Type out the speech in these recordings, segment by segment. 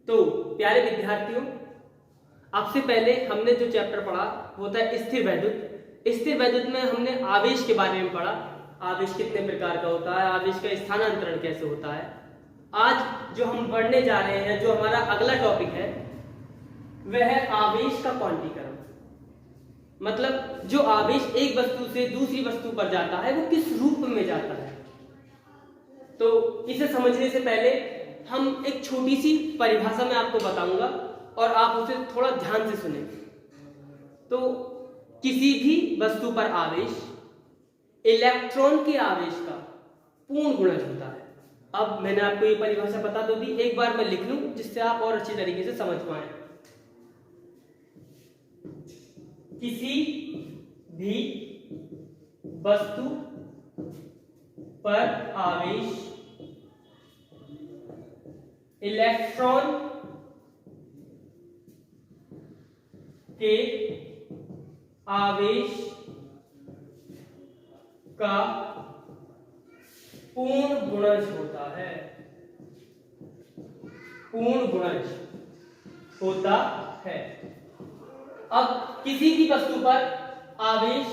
तो प्यारे विद्यार्थियों, आपसे पहले हमने जो चैप्टर पढ़ा वो था स्थिर वैद्युत। स्थिर वैद्युत में हमने आवेश के बारे में पढ़ा, आवेश कितने प्रकार का होता है, आवेश का स्थानांतरण कैसे होता है। आज जो हम पढ़ने जा रहे हैं, जो हमारा अगला टॉपिक है, वह है आवेश का क्वांटीकरण। मतलब जो आवेश एक वस्तु से दूसरी वस्तु पर जाता है वो किस रूप में जाता है। तो इसे समझने से पहले हम एक छोटी सी परिभाषा में आपको बताऊंगा और आप उसे थोड़ा ध्यान से सुनें। तो किसी भी वस्तु पर आवेश इलेक्ट्रॉन के आवेश का पूर्ण गुणज होता है। अब मैंने आपको ये परिभाषा बता दो दी, एक बार मैं लिख लूं जिससे आप और अच्छी तरीके से समझ पाए। किसी भी वस्तु पर आवेश इलेक्ट्रॉन के आवेश का पूर्ण गुणज होता है, पूर्ण गुणज होता है। अब किसी भी वस्तु पर आवेश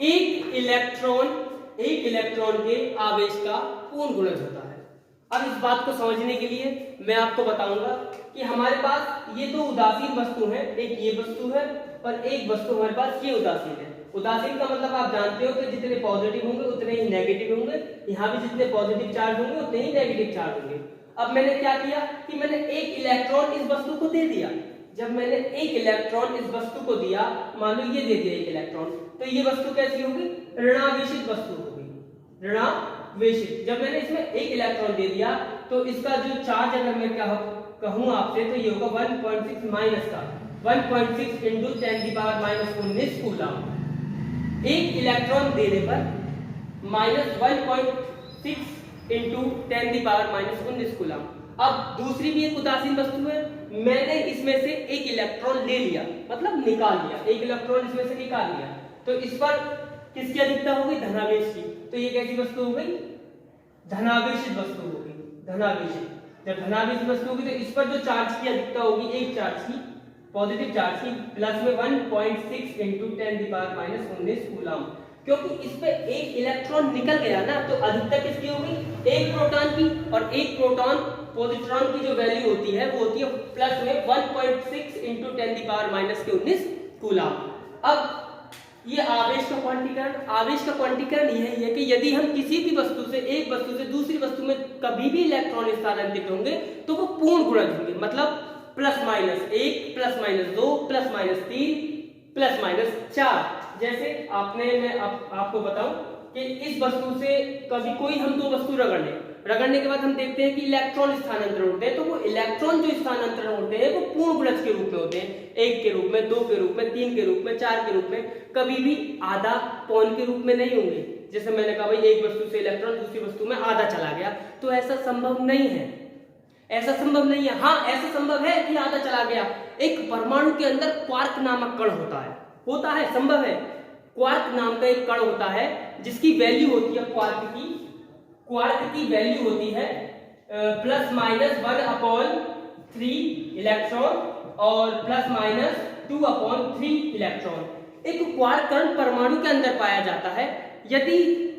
एक इलेक्ट्रॉन के आवेश का पूर्ण गुणज होता है। अब इस बात को समझने के लिए मैं आपको बताऊंगा कि हमारे पास ये दो उदासीन वस्तु हैं, एक ये वस्तु है और एक वस्तु हमारे पास ये उदासीन है। उदासीन का मतलब आप जानते हो कि जितने पॉजिटिव होंगे उतने ही नेगेटिव होंगे, यहाँ भी जितने पॉजिटिव चार्ज होंगे उतने ही नेगेटिव चार्ज होंगे। अब मैंने क्या किया कि मैंने एक इलेक्ट्रॉन इस वस्तु को दे दिया। जब मैंने एक इलेक्ट्रॉन इस वस्तु को दिया, मान लो ये दे दिया एक इलेक्ट्रॉन, तो ये वस्तु कैसी होगी? ऋणावेशित वस्तु होगी, ऋणावेशित। जब मैंने इसमें एक इलेक्ट्रॉन दे दिया तो इसका जो चार्ज अगर मैं क्या कहूं आपसे तो ये होगा 1.6 माइनस का 1.6 इंटू 10⁻⁻19 कूलम। एक इलेक्ट्रॉन देने पर माइनस 1.6 इंटू 10⁻⁻19 कूलम। अब दूसरी भी एक उदासीन वस्तु है, मैंने इसमें से एक इलेक्ट्रॉन ले लिया, मतलब निकाल लिया, एक इलेक्ट्रॉन इसमें से निकाल लिया, तो इस पर किसकी अधिकता हो गई? धनावेश की। तो ये कैसी वस्तु हो गई? धनावेशित वस्तु हो गई, धनावेशित। जब धनावेशित वस्तु होगी तो इस पर जो चार्ज की अधिकता होगी, एक चार्ज की, पॉजिटिव चार्ज की, प्लस में 1.6 इंटू 10⁻⁻19 कूलम। क्योंकि इस पे एक इलेक्ट्रॉन निकल गया ना, तो अधिकता किसकी होगी? एक प्रोटॉन की। और एक प्रोटॉन पॉजिट्रॉन की जो वैल्यू होती है वो होती है प्लस में 1.6 इंटू 10⁻⁻19 कूलम। अब ये आवेश का क्वांटीकरण, आवेश का क्वांटीकरण यही है कि यदि हम किसी भी वस्तु से, एक वस्तु से दूसरी वस्तु में कभी भी इलेक्ट्रॉन स्थानांतरित होंगे तो वो पूर्ण गुणज होंगे। मतलब plus minus 1, plus minus 2, plus minus 3, plus minus 4। जैसे मैं आपको बताऊं कि इस वस्तु से कभी कोई हम दो वस्तु रगड़ने के बाद हम देखते हैं कि इलेक्ट्रॉन स्थानांतरण होते हैं, तो वो इलेक्ट्रॉन जो स्थानांतरण होते हैं वो पूर्ण गुणज के रूप में होते हैं। 1 के रूप में, 2 के रूप में, 3 के रूप में, 4 के रूप में, कभी भी आधा पौन के रूप में नहीं होंगे। जैसे मैंने कहा भाई एक वस्तु से इलेक्ट्रॉन दूसरी वस्तु में आधा चला गया, तो ऐसा संभव नहीं है, ऐसा संभव नहीं है। हाँ, ऐसा संभव है कि आधा चला गया। एक परमाणु के अंदर क्वार्क नामक कण होता है, संभव है। क्वार्क नाम का एक कण होता है जिसकी वैल्यू होती है क्वार्क की वैल्यू होती है प्लस माइनस 1/3 इलेक्ट्रॉन और प्लस माइनस 2/3 इलेक्ट्रॉन। एक क्वार्क कण परमाणु के अंदर पाया जाता है। यदि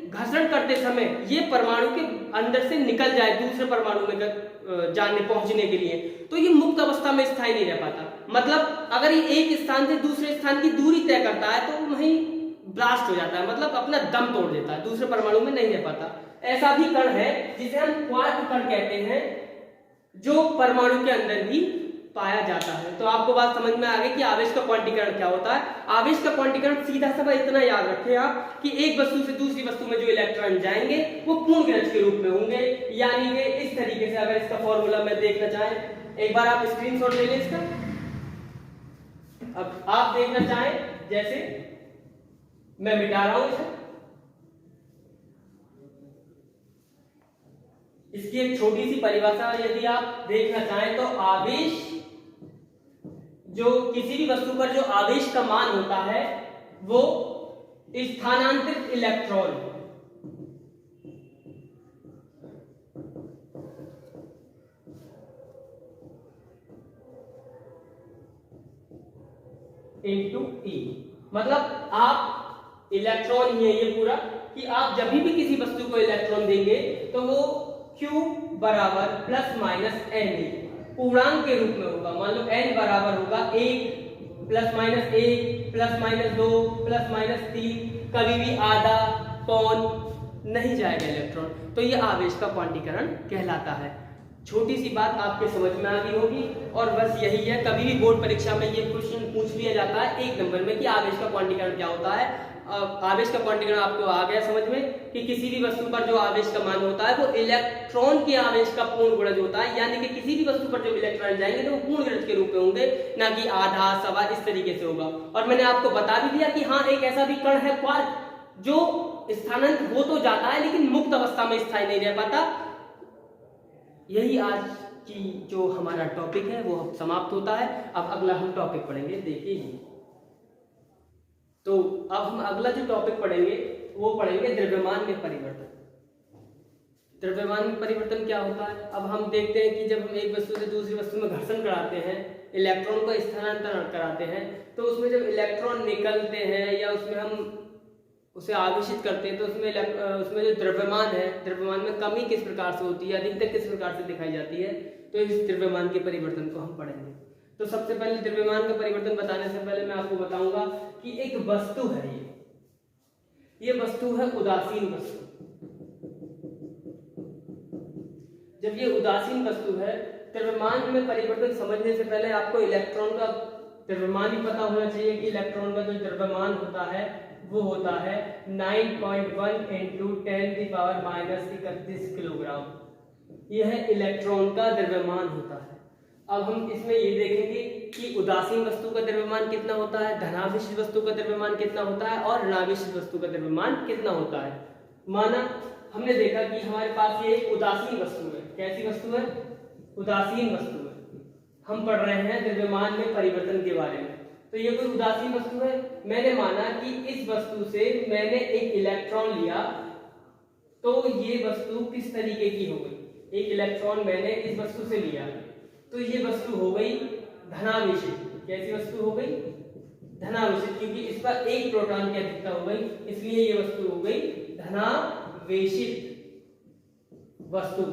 घर्षण करते समय ये परमाणु के अंदर से निकल जाए दूसरे परमाणु में पहुंचने के लिए, तो ये मुक्त अवस्था में स्थायी नहीं रह पाता। मतलब अगर ये एक स्थान से दूसरे स्थान की दूरी तय करता है तो वहीं ब्लास्ट हो जाता है, मतलब अपना दम तोड़ देता है, दूसरे परमाणु में नहीं रह पाता। ऐसा भी कण है जिसे हम क्वार्क कण कहते हैं, जो परमाणु के अंदर भी पाया जाता है। तो आपको बात समझ में आ गई कि आवेश का क्वांटीकरण क्या होता है। आवेश का क्वांटीकरण सीधा सा इतना याद रखें आप कि एक वस्तु से दूसरी वस्तु में जो इलेक्ट्रॉन जाएंगे वो पूर्ण गुणज के रूप में होंगे। यानी कि इस तरीके से, अगर इसका फॉर्मूला मैं देखना चाहें, एक बार आप स्क्रीनशॉट ले लें इसका। अब आप देखना चाहें, जैसे मैं मिटा रहा हूं इसे, इसकी एक छोटी सी परिभाषा यदि आप देखना चाहें तो आवेश, जो किसी भी वस्तु पर जो आवेश का मान होता है वो स्थानांतरित इलेक्ट्रॉन इंटू ई। मतलब आप इलेक्ट्रॉन ही है ये पूरा, कि आप जब भी किसी वस्तु को इलेक्ट्रॉन देंगे तो वो Q बराबर प्लस माइनस एन पूर्णांक के रूप में होगा। मान लो n बराबर होगा 1 plus minus 1 plus minus 2 plus minus 3, कभी भी आधा पौन नहीं जाएगा इलेक्ट्रॉन, तो ये आवेश का क्वांटीकरण कहलाता है। छोटी सी बात आपके समझ में आ गई होगी, और बस यही है। कभी भी बोर्ड परीक्षा में ये क्वेश्चन पूछ लिया जाता है 1 नंबर में कि आवेश का क्वांटीकरण क्या होता है। आवेश का क्वांटीकरण आपको आ गया समझ में कि किसी भी वस्तु पर जो आवेश का मान होता है वो इलेक्ट्रॉन के आवेश का पूर्ण गुणज होता है, यानी कि किसी भी वस्तु पर जो इलेक्ट्रॉन जाएंगे तो वो पूर्ण गुणज के रूप में होंगे, ना कि आधा सवा इस तरीके से होगा। और मैंने आपको बता भी दिया कि हाँ, एक ऐसा भी कण है क्वार्क जो स्थानांतरित हो तो जाता है लेकिन मुक्त अवस्था में स्थायी नहीं रह पाता। यही आज की जो हमारा टॉपिक है वो समाप्त होता है। अब अगला हम टॉपिक पढ़ेंगे, देखिए। तो अब हम अगला जो टॉपिक पढ़ेंगे वो पढ़ेंगे द्रव्यमान में परिवर्तन। द्रव्यमान में परिवर्तन क्या होता है? अब हम देखते हैं कि जब हम एक वस्तु से दूसरी वस्तु में घर्षण कराते हैं, इलेक्ट्रॉन को स्थानांतरण कराते हैं, तो उसमें जब इलेक्ट्रॉन निकलते हैं या उसमें हम उसे आवेशित करते हैं तो उसमें जो द्रव्यमान है, द्रव्यमान में कमी किस प्रकार से होती है, अधिकता किस प्रकार से दिखाई जाती है, तो इस द्रव्यमान के परिवर्तन को हम पढ़ेंगे। तो सबसे पहले द्रव्यमान का परिवर्तन बताने से पहले मैं आपको बताऊंगा कि एक वस्तु है, ये वस्तु है उदासीन वस्तु। जब ये उदासीन वस्तु है, द्रव्यमान में परिवर्तन समझने से पहले आपको इलेक्ट्रॉन का द्रव्यमान ही पता होना चाहिए कि इलेक्ट्रॉन का जो द्रव्यमान होता है वो होता है 9.1 इंटू 10⁻³ किलोग्राम। यह है इलेक्ट्रॉन का द्रव्यमान होता है। अब हम इसमें ये देखेंगे कि उदासीन वस्तु का द्रव्यमान कितना होता है, धनावेशित वस्तु का द्रव्यमान कितना होता है और ऋणावेशित वस्तु का द्रव्यमान कितना होता है। माना हमने देखा कि हमारे पास ये एक उदासीन वस्तु है। कैसी वस्तु है? उदासीन वस्तु है। हम पढ़ रहे हैं द्रव्यमान में परिवर्तन के बारे में। तो ये कोई उदासीन वस्तु है। मैंने माना कि इस वस्तु से मैंने एक इलेक्ट्रॉन लिया, तो ये वस्तु किस तरीके की हो गई? एक इलेक्ट्रॉन मैंने इस वस्तु से लिया, तो ये वस्तु हो गई धनावेशित। कैसी वस्तु हो गई? धनावेशित, क्योंकि इस पर एक प्रोटॉन की अधिकता हो गई, इसलिए ये वस्तु हो गई धनावेशित वस्तु।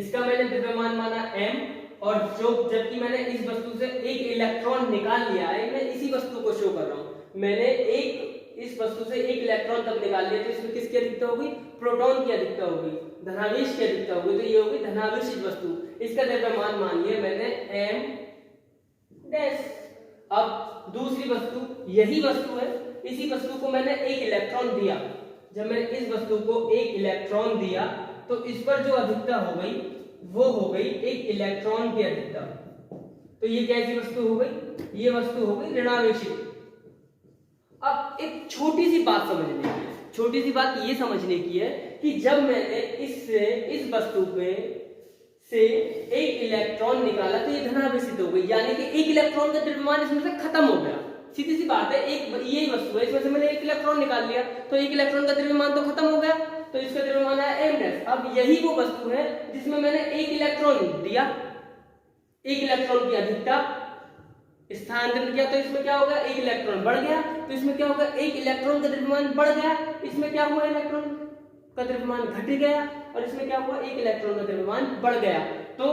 इसका मैंने द्रव्यमान माना m, और जो जबकि मैंने इस वस्तु से एक इलेक्ट्रॉन निकाल लिया है, मैं इसी वस्तु को शो कर रहा हूं। मैंने इस वस्तु से एक इलेक्ट्रॉन तब निकाल लिया, तो इसमें किसकी अधिकता हो गई? प्रोटॉन की अधिकता हो गई, धनावेश की अधिकता हो गई, तो ये हो गई धनावेशित वस्तु। इसका द्रव्यमान मानिए मैंने m डैश। अब दूसरी वस्तु, यही वस्तु है, इसी वस्तु को मैंने एक इलेक्ट्रॉन दिया। जब मैंने इस वस्तु को एक इलेक्ट्रॉन दिया तो इस पर जो अधिकता हो गई वो हो गई एक इलेक्ट्रॉन की अधिकता। तो ये कैसी वस्तु हो गई? ये वस्तु हो गई ऋणावेशित। अब एक छोटी सी बात समझने की है, छोटी सी बात ये समझने की है कि जब मैंने इस वस्तु में से एक इलेक्ट्रॉन निकाला तो ये धनावेशित हो गई, यानी कि एक इलेक्ट्रॉन का द्रव्यमान इसमें से खत्म हो गया। सीधी सी बात है, एक यही वस्तु है, इसमें से मैंने एक इलेक्ट्रॉन निकाल लिया तो एक इलेक्ट्रॉन का द्रव्यमान तो खत्म हो गया, तो इसका द्रव्यमान है m डैश। अब यही वो वस्तु है जिसमें मैंने एक इलेक्ट्रॉन दिया, एक इलेक्ट्रॉन की अधिकता स्थानांतरण किया, तो इसमें क्या होगा? एक इलेक्ट्रॉन बढ़ गया, तो इसमें क्या होगा? एक इलेक्ट्रॉन का द्रव्यमान बढ़ गया। इसमें क्या हुआ? इलेक्ट्रॉन का द्रव्यमान घट गया, और इसमें क्या हुआ? एक इलेक्ट्रॉन का द्रव्यमान बढ़ गया। तो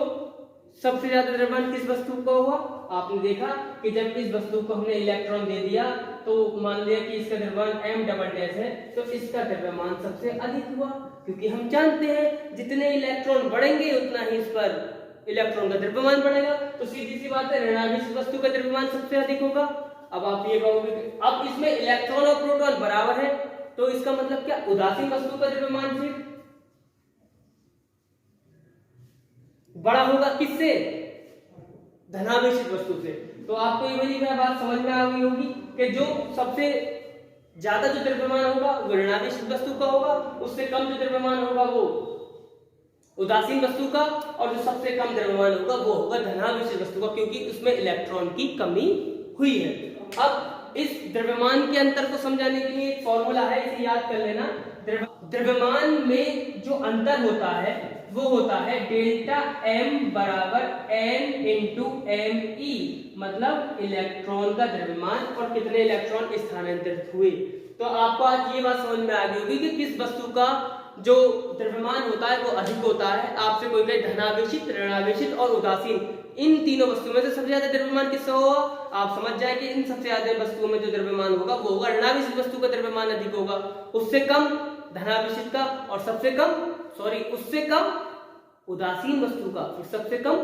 सबसे ज्यादा द्रव्यमान किस वस्तु का हुआ? आपने देखा कि जब इस वस्तु को हमने इलेक्ट्रॉन दे दिया तो मान लिया कि इसका द्रव्यमान m डबल डैश है, तो इसका द्रव्यमान सबसे अधिक हुआ, क्योंकि हम जानते हैं जितने इलेक्ट्रॉन बढ़ेंगे उतना ही इस पर इलेक्ट्रॉन का द्रव्यमान बढ़ेगा। तो सीधी सी बात है, ऋणावेशित वस्तु का द्रव्यमान सबसे अधिक होगा। अब आप ये कहोगे कि अब इसमें इलेक्ट्रॉन और प्रोटॉन बराबर है, तो इसका मतलब क्या? उदासीन वस्तु का द्रव्यमान फिर बड़ा होगा किससे? धनावेशित वस्तु से। तो आपको ये वाली बात समझ में आ गई होगी कि जो सबसे ज्यादा जो द्रव्यमान होगा वो ऋणावेशित वस्तु का होगा, उससे कम जो द्रव्यमान होगा वो उदासीन वस्तु का, और जो सबसे कम द्रव्यमान होगा वो होगा धनावेशित वस्तु का, क्योंकि उसमें इलेक्ट्रॉन की कमी हुई है। अब इस द्रव्यमान के अंतर को समझाने के लिए एक फॉर्मूला है, इसे याद कर लेना। द्रव्यमान में जो अंतर होता है वो होता है डेल्टा m बराबर n इंटू एम ई, मतलब इलेक्ट्रॉन का द्रव्यमान और कितने इलेक्ट्रॉन स्थानांतरित हुए। तो आपको आज ये बात समझ में आ गई होगी कि किस वस्तु का जो द्रव्यमान होता है वो अधिक होता है। आपसे कोई कहे धनावेशित, ऋणावेशित और उदासीन, इन तीनों वस्तुओं में से सबसे ज्यादा द्रव्यमान किसका होगा, आप समझ जाए कि इन सबसे ज्यादा वस्तुओं में जो द्रव्यमान होगा वो होगा ऋणावेशित वस्तु का द्रव्यमान अधिक होगा, उससे कम धनावेशित का, और सबसे कम उससे कम उदासीन वस्तु का, और सबसे कम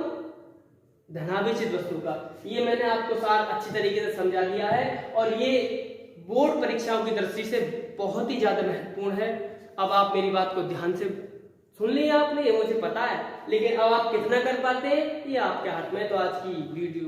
धनावेशित वस्तु का। ये मैंने आपको सार अच्छी तरीके से समझा दिया है और ये बोर्ड परीक्षाओं की दृष्टि से बहुत ही ज्यादा महत्वपूर्ण है। अब आप मेरी बात को ध्यान से सुन लिया आपने, ये मुझे पता है, लेकिन अब आप कितना कर पाते हैं ये आपके हाथ में। तो आज की वीडियो